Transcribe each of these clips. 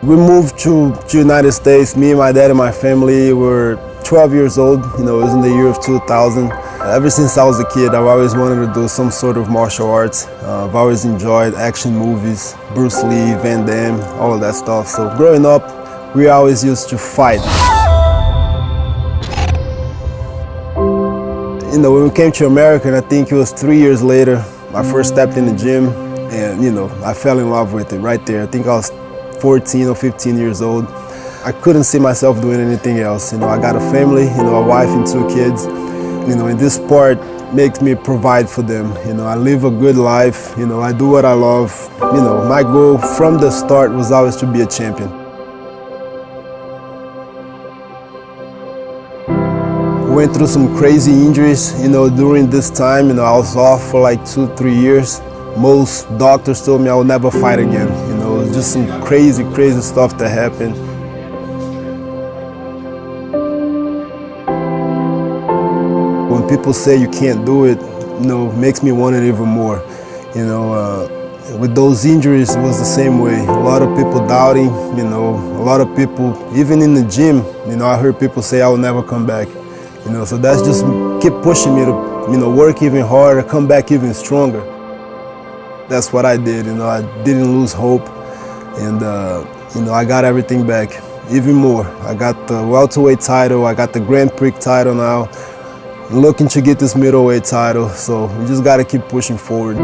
We moved to United States. Me and my dad and my family were 12 years old. You know, it was in the year of 2000. Ever since I was a kid, I've always wanted to do some sort of martial arts. I've always enjoyed action movies, Bruce Lee, Van Damme, all of that stuff. So growing up, we always used to fight. You know, when we came to America, and I think it was 3 years later, I first stepped in the gym, and you know, I fell in love with it right there. I think I was 14 or 15 years old. I couldn't see myself doing anything else. You know, I got a family, you know, a wife and 2 kids. You know, and this part makes me provide for them. You know, I live a good life. You know, I do what I love. You know, my goal from the start was always to be a champion. Went through some crazy injuries, you know, during this time. You know, I was off for like 2-3 years. Most doctors told me I would never fight again. You know, it was just some crazy stuff that happened. When people say you can't do it, you know, makes me want it even more. You know, with those injuries, it was the same way. A lot of people doubting, you know, a lot of people, even in the gym, you know, I heard people say I will never come back. You know, so that's just keep pushing me to, you know, work even harder, come back even stronger. That's what I did. You know, I didn't lose hope, and you know, I got everything back, even more. I got the welterweight title, I got the Grand Prix title now. I'm looking to get this middleweight title, so we just got to keep pushing forward.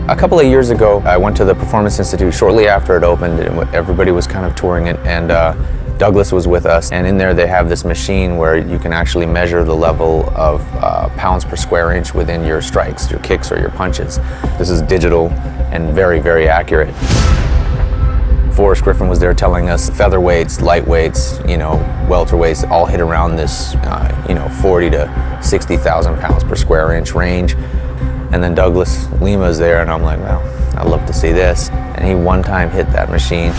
A couple of years ago, I went to the Performance Institute shortly after it opened, and everybody was kind of touring it, and Douglas was with us, and in there they have this machine where you can actually measure the level of pounds per square inch within your strikes, your kicks or your punches. This is digital and very accurate. Forrest Griffin was there telling us featherweights, lightweights, you know, welterweights all hit around this, you know, 40 to 60,000 pounds per square inch range. And then Douglas Lima's there, and I'm like, well, I'd love to see this. And he one time hit that machine,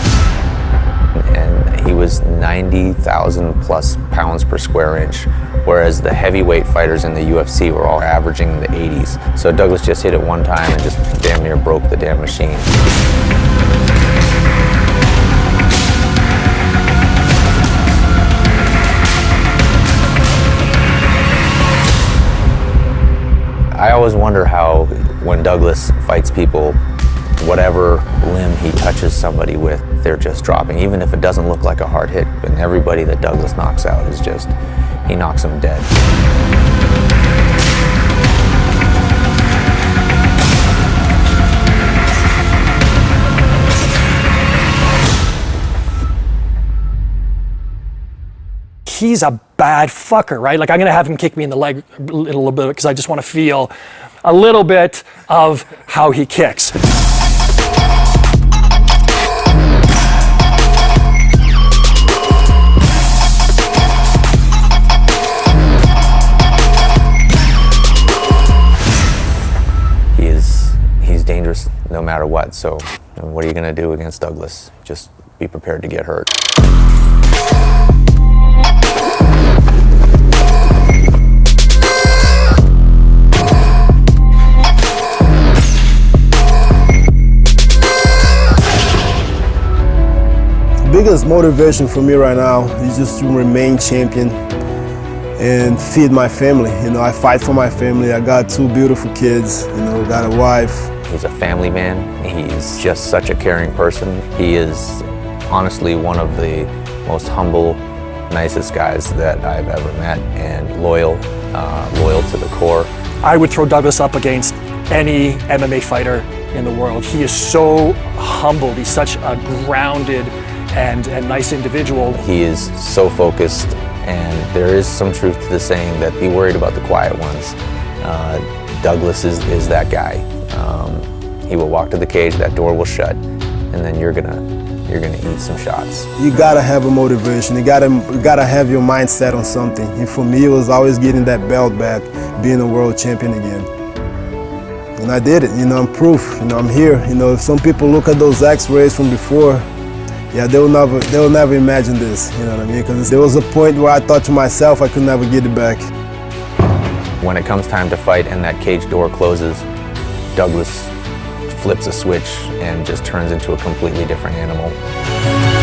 and he was 90,000 plus pounds per square inch, whereas the heavyweight fighters in the UFC were all averaging in the 80s. So Douglas just hit it one time and just damn near broke the damn machine. I always wonder how, when Douglas fights people, whatever limb he touches somebody with, they're just dropping, even if it doesn't look like a hard hit. And everybody that Douglas knocks out is just, he knocks them dead. He's a bad fucker, right? Like, I'm gonna have him kick me in the leg a little bit because I just want to feel a little bit of how he kicks. He's dangerous no matter what. So what are you gonna do against Douglas? Just be prepared to get hurt. Biggest motivation for me right now is just to remain champion and feed my family. You know, I fight for my family. I got 2 beautiful kids, you know, got a wife. He's a family man. He's just such a caring person. He is honestly one of the most humble, nicest guys that I've ever met, and loyal to the core. I would throw Douglas up against any MMA fighter in the world. He is so humble. He's such a grounded and nice individual. He is so focused, and there is some truth to the saying that be worried about the quiet ones. Douglas is that guy. He will walk to the cage, that door will shut, and then you're gonna eat some shots. You gotta have a motivation. You gotta have your mindset on something. And for me, it was always getting that belt back, being a world champion again. And I did it. You know, I'm proof. You know, I'm here. You know, if some people look at those X-rays from before, yeah, they'll never imagine this. You know what I mean? Because there was a point where I thought to myself I could never get it back. When it comes time to fight and that cage door closes, Douglas flips a switch and just turns into a completely different animal.